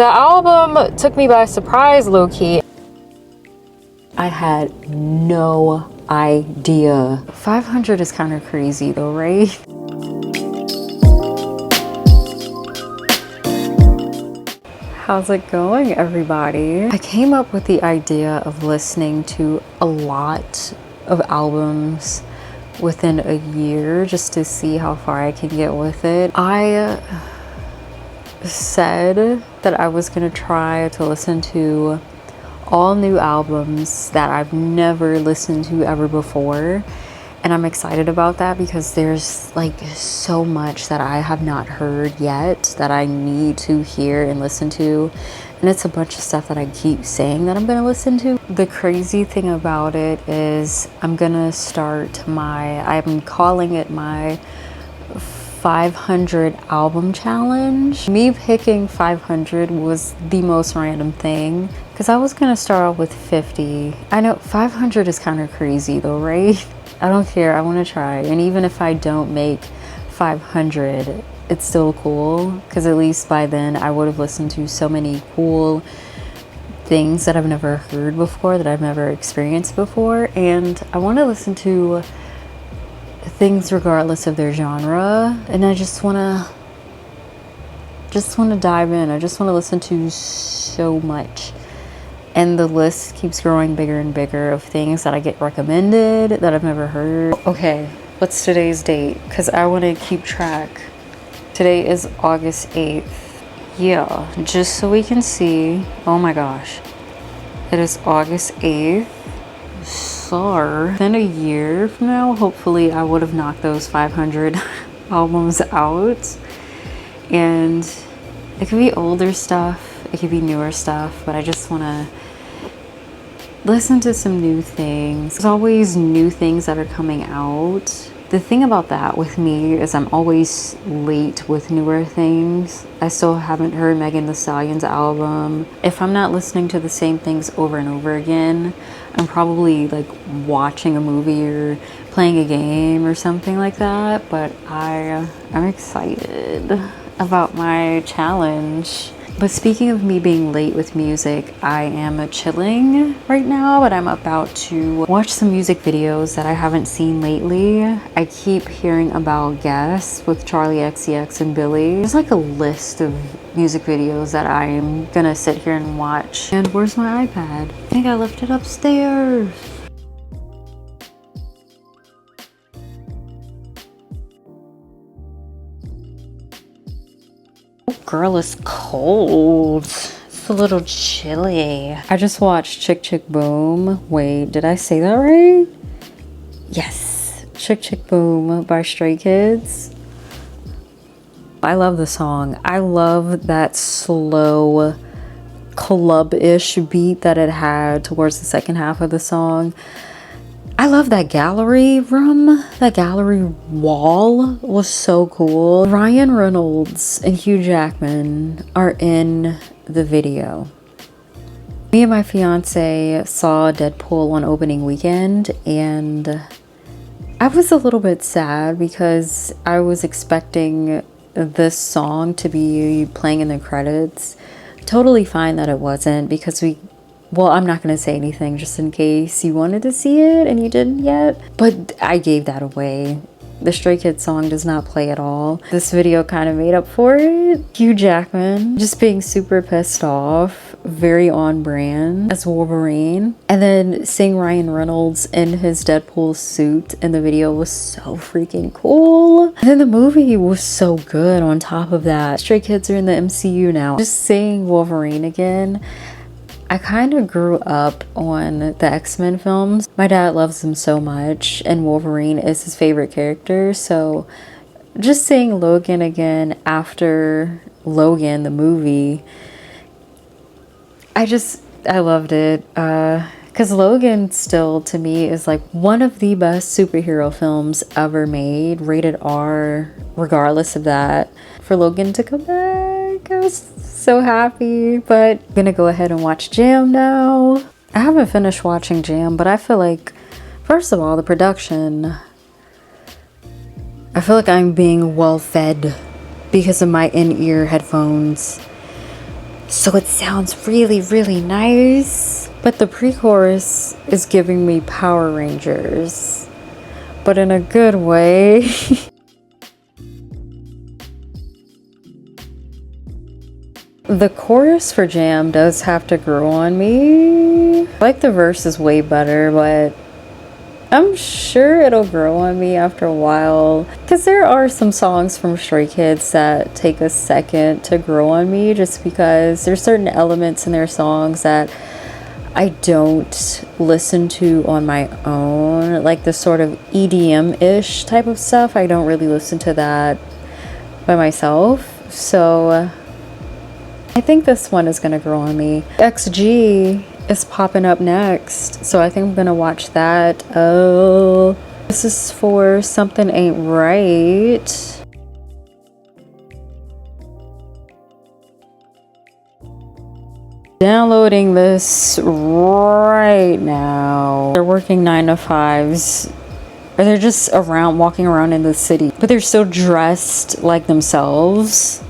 The album took me by surprise, low-key. I had no idea. 500 is kind of crazy though, right? How's it going, everybody? I came up with the idea of listening to a lot of albums within a year just to see how far I can get with it. I said that I was gonna try to listen to all new albums that I've never listened to ever before, and I'm excited about that because there's like so much that I have not heard yet that I need to hear and listen to, and it's a bunch of stuff that I keep saying that I'm gonna listen to. The crazy thing about it is I'm calling it my 500 album challenge. Me picking 500 was the most random thing because I was gonna start off with 50. I know 500 is kind of crazy though, right? I don't care, I want to try, and even if I don't make 500, it's still cool because at least by then I would have listened to so many cool things that I've never heard before, that I've never experienced before, and I want to listen to things regardless of their genre, and I just want to dive in. I just want to listen to so much, and the list keeps growing bigger and bigger of things that I get recommended that I've never heard. Okay, what's today's date? Because I want to keep track. Today is August 8th. Yeah, just so we can see. Oh my gosh, it is August 8th. So then a year from now, hopefully I would have knocked those 500 albums out, and it could be older stuff, it could be newer stuff, but I just want to listen to some new things. There's always new things that are coming out. The thing about that with me is I'm always late with newer things. I still haven't heard Megan Thee Stallion's album. If I'm not listening to the same things over and over again, I'm probably like watching a movie or playing a game or something like that. But I'm excited about my challenge. But speaking of me being late with music, I am chilling right now, but I'm about to watch some music videos that I haven't seen lately. I keep hearing about Guess with Charlie XCX and Billy. There's like a list of music videos that I'm gonna sit here and watch. And where's my iPad? I think I left it upstairs. Girl, is cold. It's a little chilly. I just watched Chick Chick Boom. Wait, did I say that right? Yes. Chick Chick Boom by Stray Kids. I love the song. I love that slow club-ish beat that it had towards the second half of the song. I love that gallery room. That gallery wall was so cool. Ryan Reynolds and Hugh Jackman are in the video. Me and my fiance saw Deadpool on opening weekend, and I was a little bit sad because I was expecting this song to be playing in the credits. Totally fine that it wasn't, because well, I'm not going to say anything just in case you wanted to see it and you didn't yet, but I gave that away. The Stray Kids song does not play at all. This video kind of made up for it. Hugh Jackman just being super pissed off, very on brand as Wolverine. And then seeing Ryan Reynolds in his Deadpool suit in the video was so freaking cool. And then the movie was so good on top of that. Stray Kids are in the MCU now. Just seeing Wolverine again. I kind of grew up on the X-Men films. My dad loves them so much, and Wolverine is his favorite character. So just seeing Logan again after Logan, the movie, I loved it. Because Logan still, to me, is like one of the best superhero films ever made, rated R, regardless of that. For Logan to come back, I was so happy. But I'm gonna go ahead and watch Jam now. I haven't finished watching Jam, but I feel like, first of all, the production, I feel like I'm being well fed because of my in-ear headphones. So it sounds really, really nice. But the pre-chorus is giving me Power Rangers, but in a good way. The chorus for Jam does have to grow on me. I like the verse is way better, but I'm sure it'll grow on me after a while. Because there are some songs from Stray Kids that take a second to grow on me, just because there's certain elements in their songs that I don't listen to on my own. Like the sort of EDM-ish type of stuff, I don't really listen to that by myself. So I think this one is gonna grow on me. XG is popping up next, so I think I'm gonna watch that. Oh, this is for Something Ain't Right. Downloading this right now. They're working 9 to 5s, or they're just around, walking around in the city, but they're still dressed like themselves.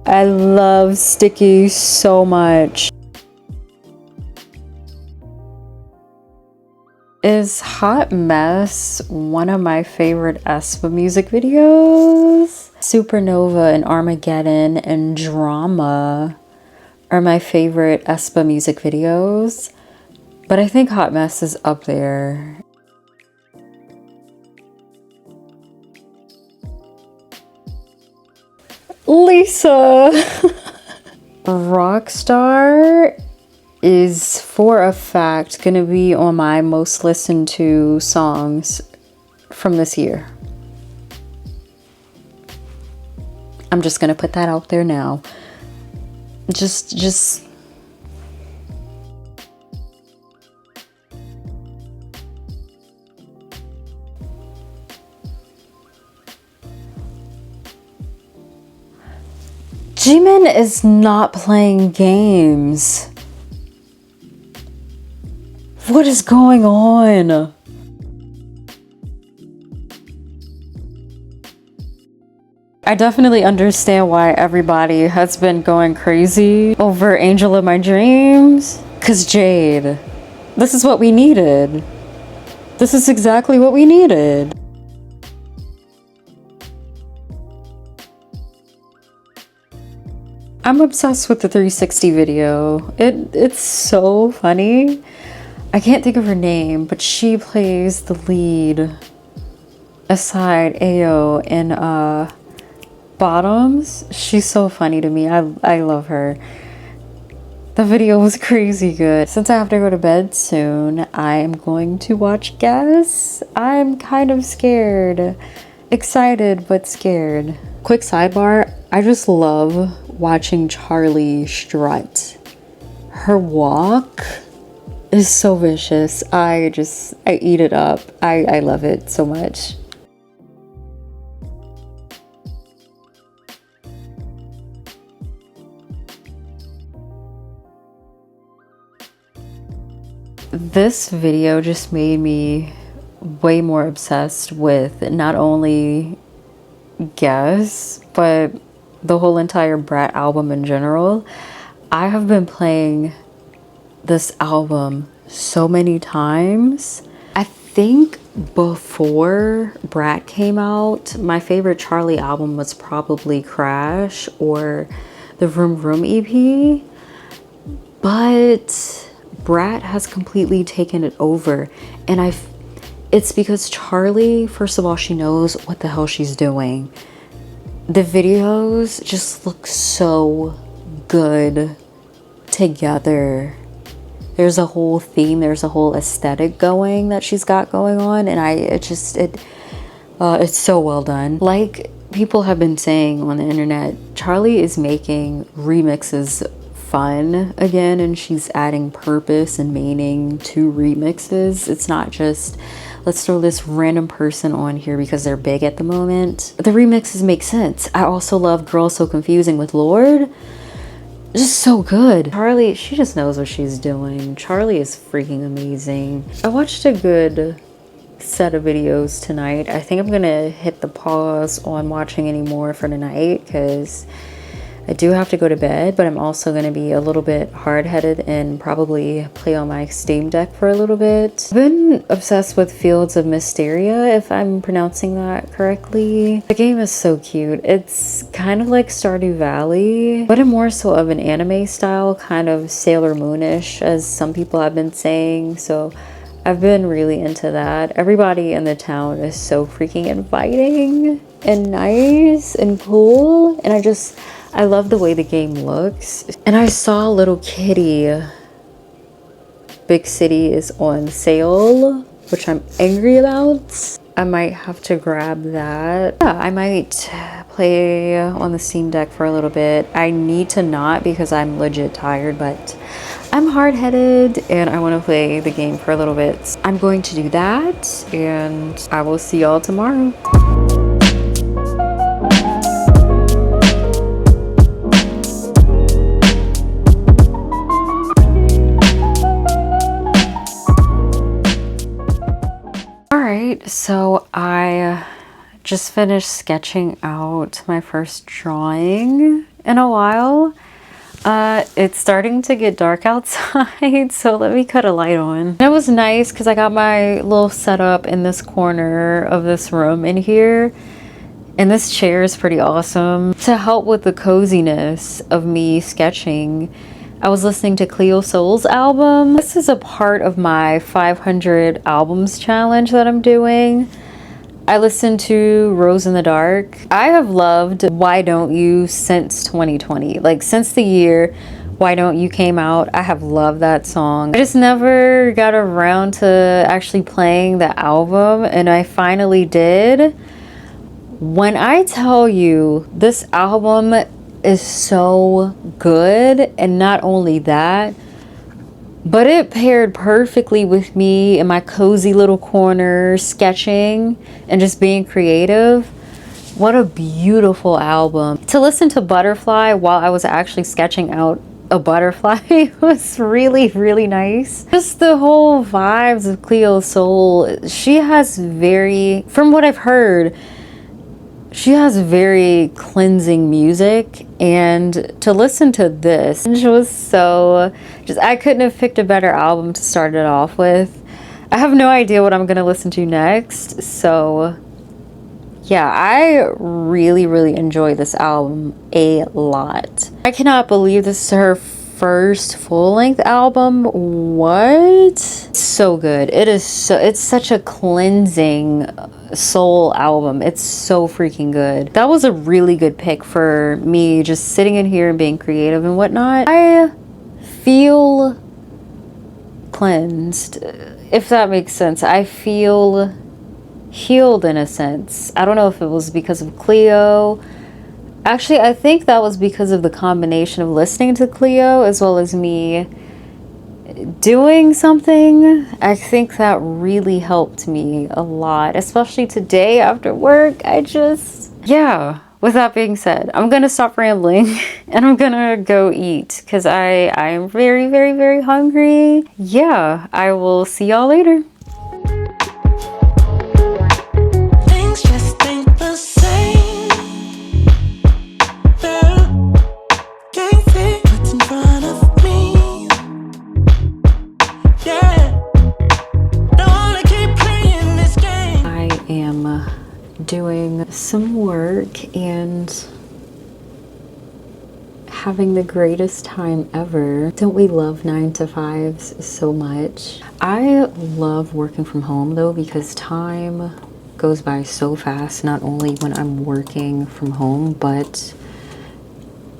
I love Sticky so much. Is Hot Mess one of my favorite aespa music videos? Supernova and Armageddon and Drama are my favorite aespa music videos, but I think Hot Mess is up there. Lisa! Rockstar is for a fact gonna be on my most listened to songs from this year. I'm just gonna put that out there now. Just Jimin is not playing games. What is going on? I definitely understand why everybody has been going crazy over Angel of My Dreams. 'Cause Jade, this is what we needed. This is exactly what we needed. I'm obsessed with the 360 video. It's so funny. I can't think of her name, but she plays the lead aside Ao in Bottoms. She's so funny to me. I love her. The video was crazy good. Since I have to go to bed soon, I'm going to watch Guess. I'm kind of scared. Excited, but scared. Quick sidebar, I just love watching Charlie strut. Her walk is so vicious. I eat it up. I love it so much. This video just made me way more obsessed with not only Guess, but the whole entire Brat album in general. I have been playing this album so many times. I think before Brat came out, my favorite Charlie album was probably Crash or the Vroom Vroom EP, but Brat has completely taken it over, and it's because Charlie, first of all, she knows what the hell she's doing. The videos just look so good together. There's a whole theme, there's a whole aesthetic going that she's got going on, and it's so well done. Like people have been saying on the internet, Charlie is making remixes fun again, and she's adding purpose and meaning to remixes. It's not just let's throw this random person on here because they're big at the moment. The remixes make sense. I also love Girl So Confusing with Lord. Just so good. Charlie, she just knows what she's doing. Charlie is freaking amazing. I watched a good set of videos tonight. I think I'm gonna hit the pause on watching any more for tonight because I do have to go to bed, but I'm also going to be a little bit hard-headed and probably play on my Steam Deck for a little bit. I've been obsessed with Fields of Mysteria, if I'm pronouncing that correctly. The game is so cute. It's kind of like Stardew Valley, but in more so of an anime style, kind of Sailor Moonish, as some people have been saying. So I've been really into that. Everybody in the town is so freaking inviting and nice and cool, and I love the way the game looks. And I saw Little Kitty Big City is on sale, which I'm angry about. I might have to grab that. Yeah, I might play on the Steam Deck for a little bit. I need to not because I'm legit tired, but I'm hard-headed and I want to play the game for a little bit. I'm going to do that and I will see y'all tomorrow. So I just finished sketching out my first drawing in a while. It's starting to get dark outside, so let me cut a light on. It was nice because I got my little setup in this corner of this room in here, and this chair is pretty awesome. To help with the coziness of me sketching, I was listening to Cleo Soul's album. This is a part of my 500 albums challenge that I'm doing. I listened to Rose in the Dark. I have loved Why Don't You since 2020. Like since the year Why Don't You came out, I have loved that song. I just never got around to actually playing the album, and I finally did. When I tell you this album is so good, and not only that, but it paired perfectly with me in my cozy little corner sketching and just being creative. What a beautiful album. To listen to Butterfly while I was actually sketching out a butterfly was really, really nice. Just the whole vibes of Cleo Soul. She has from what I've heard, she has very cleansing music, and to listen to this, it was so I couldn't have picked a better album to start it off with. I have no idea what I'm gonna listen to next, so yeah, I really, really enjoy this album a lot. I cannot believe this is her first full-length album. What? So good. It's such a cleansing soul album. It's so freaking good. That was a really good pick for me, just sitting in here and being creative and whatnot. I feel cleansed, if that makes sense. I feel healed in a sense. I don't know if it was because of Cleo. Actually, I think that was because of the combination of listening to Cleo as well as me doing something. I think that really helped me a lot, especially today after work. Yeah, with that being said, I'm gonna stop rambling and I'm gonna go eat because I'm very, very, very hungry. Yeah, I will see y'all later. Things just ain't the same. Can't see what's in front of me. Yeah, don't wanna keep playing this game. I am doing some work and having the greatest time ever. Don't we love 9-to-5s so much? I love working from home though, because time goes by so fast, not only when I'm working from home, but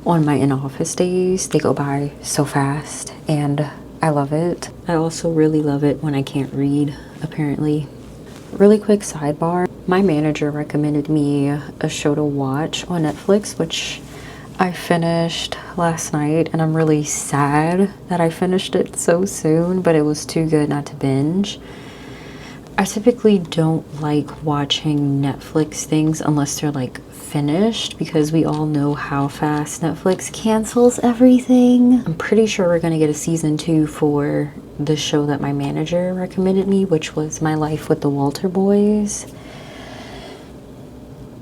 on my in-office days. They go by so fast and I love it. I also really love it when I can't read, apparently. Really quick sidebar. My manager recommended me a show to watch on Netflix, which I finished last night, and I'm really sad that I finished it so soon, but it was too good not to binge. I typically don't like watching Netflix things unless they're like finished, because we all know how fast Netflix cancels everything. I'm pretty sure we're gonna get a season 2 for the show that my manager recommended me, which was My Life with the Walter Boys.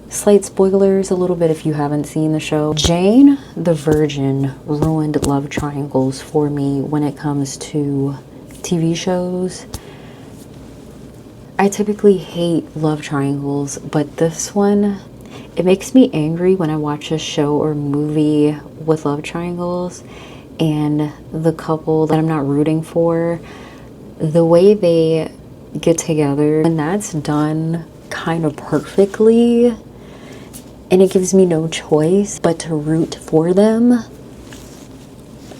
Slight spoilers a little bit if you haven't seen the show. Jane the Virgin ruined love triangles for me when it comes to TV shows. I typically hate love triangles, but this one, it makes me angry when I watch a show or movie with love triangles and the couple that I'm not rooting for, the way they get together, and that's done kind of perfectly, and it gives me no choice but to root for them,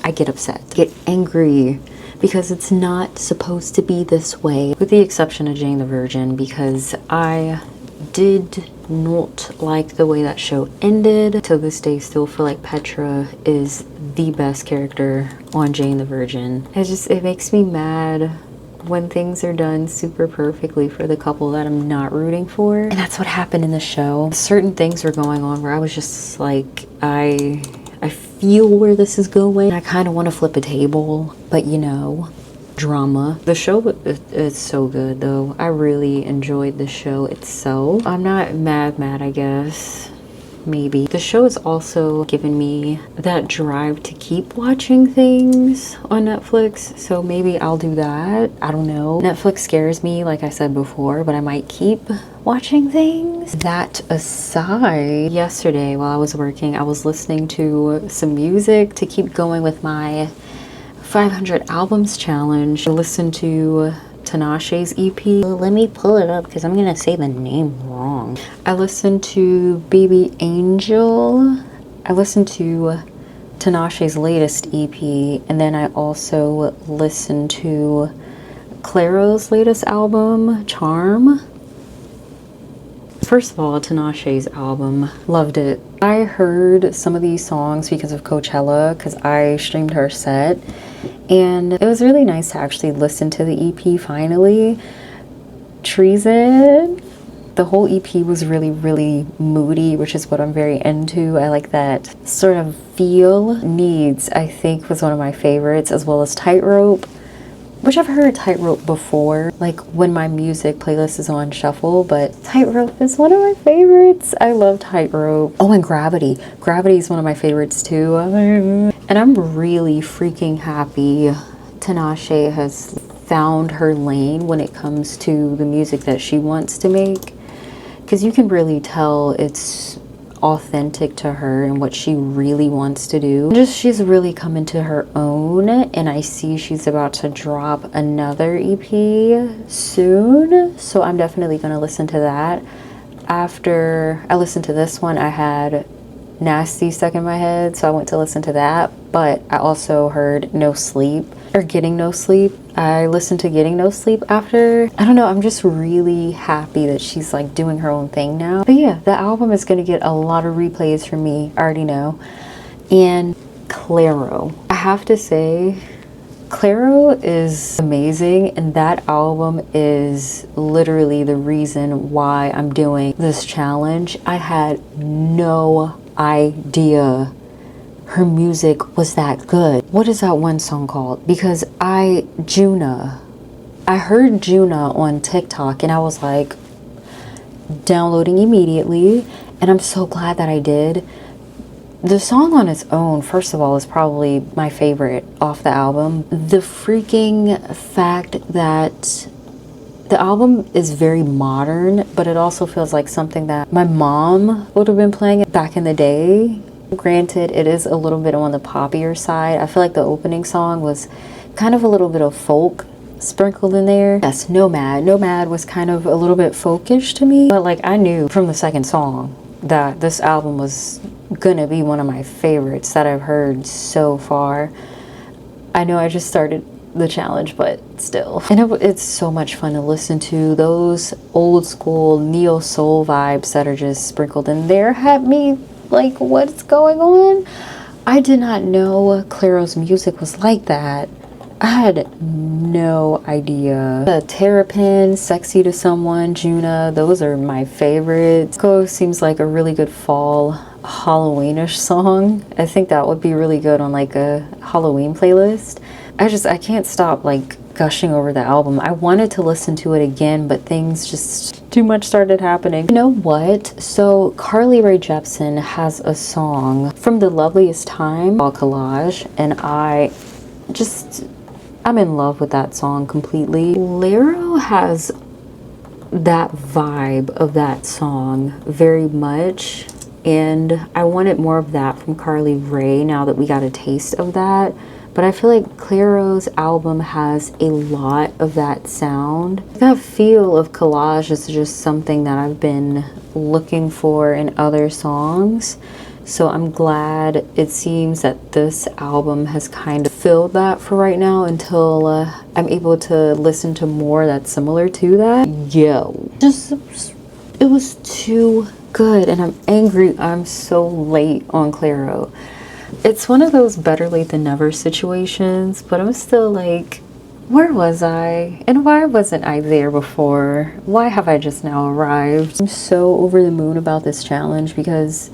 I get upset, get angry, because it's not supposed to be this way, with the exception of Jane the Virgin, because I did not like the way that show ended. To this day, still feel like Petra is the best character on Jane the Virgin. It makes me mad when things are done super perfectly for the couple that I'm not rooting for. And that's what happened in the show. Certain things were going on where I was just like, I feel where this is going. I kind of want to flip a table, but you know, drama. The show is so good though. I really enjoyed the show itself. I'm not mad, I guess. Maybe. The show has also given me that drive to keep watching things on Netflix, so maybe I'll do that. I don't know. Netflix scares me, like I said before, but I might keep watching things. That aside, yesterday while I was working, I was listening to some music to keep going with my 500 albums challenge. I listened to Tinashe's EP. Let me pull it up because I'm gonna say the name wrong. I listened to Baby Angel. I listened to Tinashe's latest EP, and then I also listened to Clairo's latest album, Charm. First of all, Tinashe's album, loved it. I heard some of these songs because of Coachella, because I streamed her set, and it was really nice to actually listen to the EP finally. Treason, the whole EP was really moody, which is what I'm very into. I like that sort of feel. Needs, I think, was one of my favorites, as well as Tightrope, which I've heard Tightrope before, like when my music playlist is on shuffle, but Tightrope is one of my favorites. I love Tightrope. Oh, and Gravity. Gravity is one of my favorites too. And I'm really freaking happy Tinashe has found her lane when it comes to the music that she wants to make, because you can really tell it's authentic to her and what she really wants to do. She's really come into her own, and I see she's about to drop another EP soon, so I'm definitely going to listen to that. After I listened to this one, I had Nasty stuck in my head, so I went to listen to that, but I also heard No Sleep, or Getting No Sleep. I listened to Getting No Sleep after. I don't know, I'm just really happy that she's like doing her own thing now. But yeah, the album is gonna get a lot of replays from me, I already know. And Clairo, I have to say, Clairo is amazing, and that album is literally the reason why I'm doing this challenge. I had no idea her music was that good. What is that one song called? Because I heard Juna on TikTok, and I was like downloading immediately, and I'm so glad that I did. The song on its own, first of all, is probably my favorite off the album. The freaking fact that the album is very modern, but it also feels like something that my mom would have been playing back in the day. Granted, it is a little bit on the poppier side. I feel like the opening song was kind of a little bit of folk sprinkled in there. Yes, Nomad. Nomad was kind of a little bit folkish to me, but like I knew from the second song that this album was gonna be one of my favorites that I've heard so far. I know I just started the challenge, but still. And it's so much fun to listen to. Those old school neo soul vibes that are just sprinkled in there had me like, what's going on? I did not know Clairo's music was like that. I had no idea. The Terrapin, Sexy to Someone, Juna, those are my favorites. Go seems like a really good fall Halloweenish song. I think that would be really good on like a Halloween playlist. I can't stop like gushing over the album. I wanted to listen to it again, but things just too much started happening. You know what? So Carly Rae Jepsen has a song from The Loveliest Time called Collage, and I'm in love with that song completely. Clairo has that vibe of that song very much, and I wanted more of that from Carly Rae now that we got a taste of that. But I feel like Clairo's album has a lot of that sound. That feel of collage is just something that I've been looking for in other songs. So I'm glad it seems that this album has kind of filled that for right now until I'm able to listen to more that's similar to that. Yo, it was too good, and I'm angry I'm so late on Clairo. It's one of those better late than never situations, but I'm still like, where was I? And why wasn't I there before? Why have I just now arrived? I'm so over the moon about this challenge because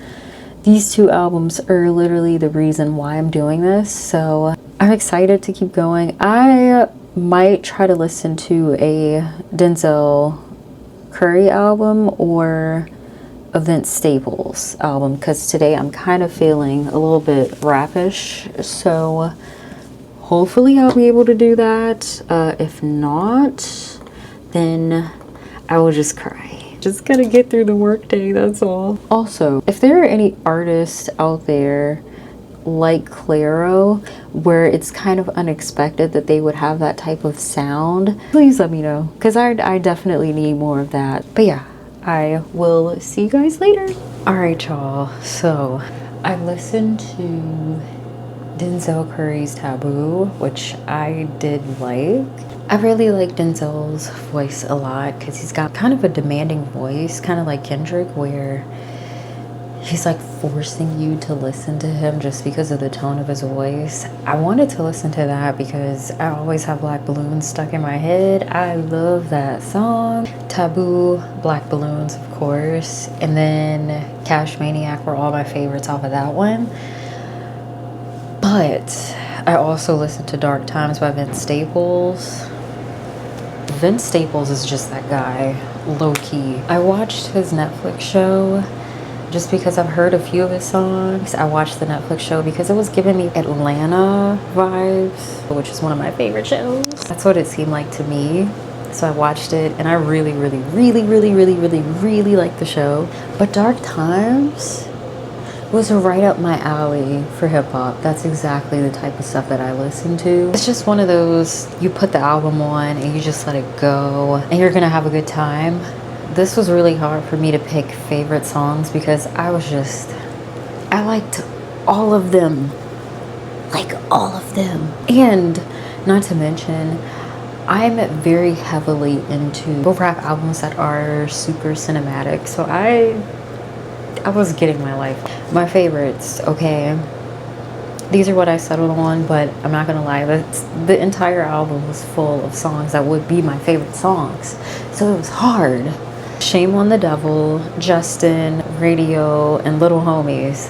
these two albums are literally the reason why I'm doing this. So I'm excited to keep going. I might try to listen to a Denzel Curry album or a Vince Staples album, because today I'm kind of feeling a little bit rapish, so hopefully I'll be able to do that. If not, then I will just cry. Just gotta get through the workday, that's all. Also, if there are any artists out there like Clairo where it's kind of unexpected that they would have that type of sound, please let me know, because I definitely need more of that. But yeah, I will see you guys later. Alright y'all, so I listened to Denzel Curry's Taboo, which I did like. I really like Denzel's voice a lot because he's got kind of a demanding voice, kind of like Kendrick, where he's like forcing you to listen to him just because of the tone of his voice. I wanted to listen to that because I always have Black Balloons stuck in my head. I love that song. Taboo, Black Balloons, of course, and then Cash Maniac were all my favorites off of that one. But I also listened to Dark Times by Vince Staples. Vince Staples is just that guy, low-key. I watched his Netflix show just because I've heard a few of his songs. I watched the Netflix show because it was giving me Atlanta vibes, which is one of my favorite shows. That's what it seemed like to me. So I watched it and I really liked the show. But Dark Times was right up my alley for hip-hop. That's exactly the type of stuff that I listen to. It's just one of those, you put the album on and you just let it go and you're gonna have a good time. This was really hard for me to pick favorite songs because I liked all of them. Like all of them. And not to mention, I'm very heavily into rap albums that are super cinematic. So I was getting my life. My favorites, okay. These are what I settled on, but I'm not gonna lie, the entire album was full of songs that would be my favorite songs. So it was hard. Shame on the Devil, Justin, Radio, and Little Homies.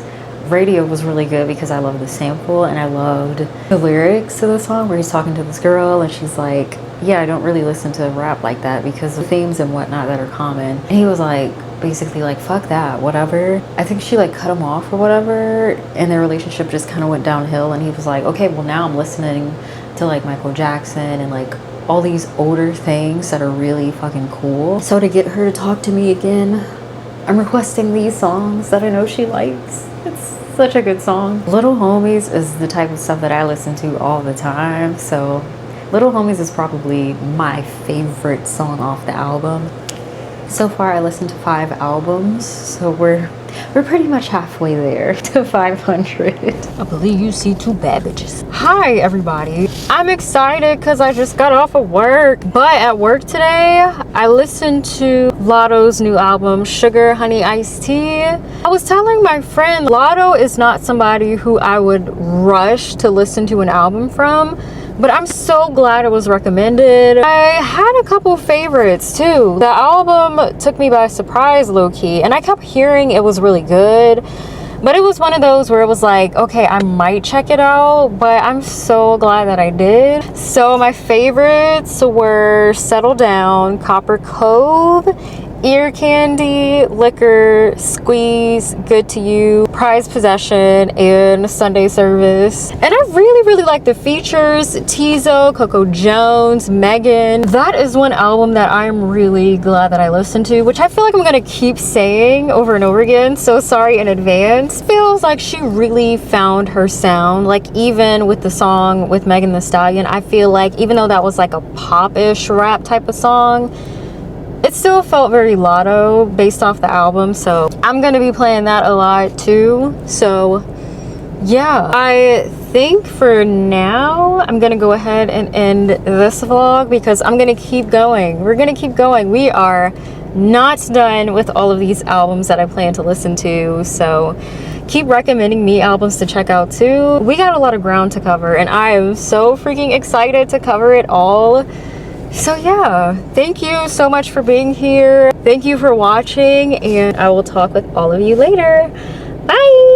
Radio was really good because I loved the sample and I loved the lyrics to the song where he's talking to this girl and she's like, yeah, I don't really listen to rap like that because the themes and whatnot that are common. And he was like, basically like, fuck that, whatever. I think she like cut him off or whatever and their relationship just kind of went downhill and he was like, okay, well now I'm listening to like Michael Jackson and like all these older things that are really fucking cool. So to get her to talk to me again, I'm requesting these songs that I know she likes. It's such a good song. Little Homies is the type of stuff that I listen to all the time. So Little Homies is probably my favorite song off the album. So far I listened to 5 albums, so we're pretty much halfway there to 500. I believe you see 2 bad bitches. Hi everybody. I'm excited because I just got off of work. But at work today, I listened to Latto's new album, Sugar Honey Iced Tea. I was telling my friend, Latto is not somebody who I would rush to listen to an album from, but I'm so glad it was recommended. I had a couple favorites too. The album took me by surprise, low-key, and I kept hearing it was really good, but it was one of those where it was like, okay, I might check it out, but I'm so glad that I did. So my favorites were Settle Down, Copper Cove, Ear Candy, Liquor, Squeeze, Good to You, Prized Possession, and Sunday Service. And I really like the features. Tizo, Coco Jones, Megan. That is one album that I'm really glad that I listened to, which I feel like I'm gonna keep saying over and over again, so sorry in advance. Feels like she really found her sound. Like even with the song with Megan Thee Stallion, I feel like even though that was like a pop-ish rap type of song, it still felt very Latto based off the album, so I'm gonna be playing that a lot too. So yeah, I think for now I'm gonna go ahead and end this vlog because I'm gonna keep going. We're gonna keep going. We are not done with all of these albums that I plan to listen to, so keep recommending me albums to check out too. We got a lot of ground to cover and I am so freaking excited to cover it all. So yeah, thank you so much for being here. Thank you for watching, and I will talk with all of you later. Bye!